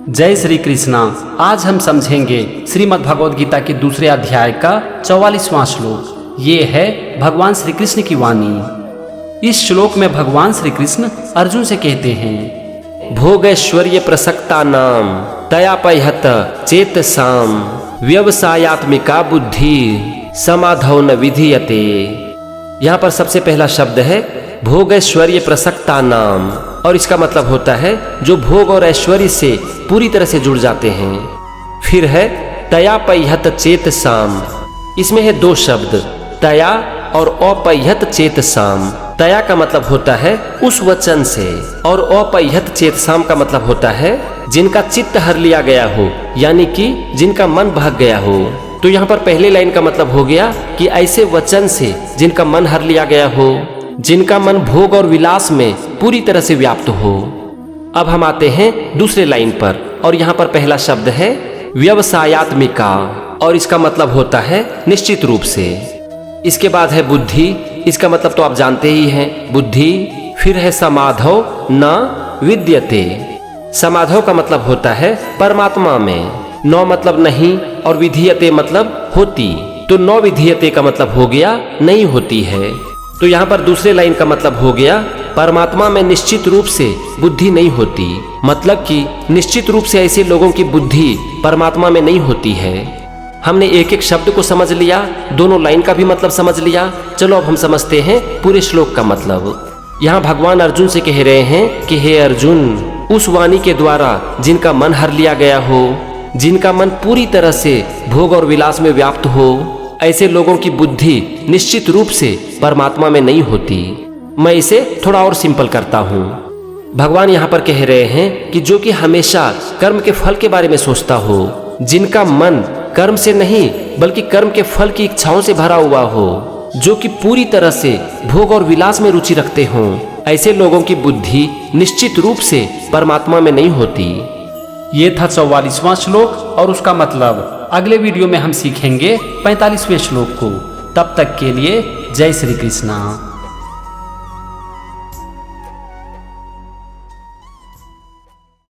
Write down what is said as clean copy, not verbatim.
जय श्री कृष्णा। आज हम समझेंगे श्रीमद् भगवद गीता के दूसरे अध्याय का 44वां श्लोक। ये है भगवान श्री कृष्ण की वाणी। इस श्लोक में भगवान श्री कृष्ण अर्जुन से कहते हैं, भोगैश्वर्य प्रसक्ता नाम तयापहत चेतसाम व्यवसायात्मिका बुद्धि समाधौ न विधीयते। यहाँ पर सबसे पहला शब्द है भोगैश्वर्य प्रसक्ता नाम, और इसका मतलब होता है जो भोग और ऐश्वर्य से पूरी तरह से जुड़ जाते हैं। फिर है तयापहत चेतसाम, इसमें है दो शब्द तया और अपहत चेतसाम। तया का मतलब होता है उस वचन से, और अपहत चेतसाम का मतलब होता है जिनका चित्त हर लिया गया हो, यानी कि जिनका मन भाग गया हो। तो यहाँ पर पहले लाइन का मतलब हो गया कि ऐसे वचन से जिनका मन हर लिया गया हो, जिनका मन भोग और विलास में पूरी तरह से व्याप्त हो। अब हम आते हैं दूसरे लाइन पर, और यहाँ पर पहला शब्द है व्यवसायात्मिका, और इसका मतलब होता है निश्चित रूप से। इसके बाद है बुद्धि, इसका मतलब तो आप जानते ही हैं बुद्धि। फिर है समाधौ न विद्यते, समाधौ का मतलब होता है परमात्मा में। न मतलब नहीं, और विधीयते मतलब होती, तो न विधीयते का मतलब हो गया नहीं होती है। तो यहाँ पर दूसरे लाइन का मतलब हो गया परमात्मा में निश्चित रूप से बुद्धि नहीं होती, मतलब कि निश्चित रूप से ऐसे लोगों की बुद्धि परमात्मा में नहीं होती है। हमने एक एक शब्द को समझ लिया, दोनों लाइन का भी मतलब समझ लिया। चलो अब हम समझते हैं पूरे श्लोक का मतलब। यहाँ भगवान अर्जुन से कह रहे हैं कि हे अर्जुन, उस वाणी के द्वारा जिनका मन हर लिया गया हो, जिनका मन पूरी तरह से भोग और विलास में व्याप्त हो, ऐसे लोगों की बुद्धि निश्चित रूप से परमात्मा में नहीं होती। मैं इसे थोड़ा और सिंपल करता हूँ। भगवान यहाँ पर कह रहे हैं कि जो कि हमेशा कर्म के फल के बारे में सोचता हो, जिनका मन कर्म से नहीं बल्कि कर्म के फल की इच्छाओं से भरा हुआ हो, जो कि पूरी तरह से भोग और विलास में रुचि रखते हों, ऐसे लोगों की बुद्धि निश्चित रूप से परमात्मा में नहीं होती। ये था 44वां श्लोक और उसका मतलब। अगले वीडियो में हम सीखेंगे 45वें श्लोक को। तब तक के लिए जय श्री कृष्णा।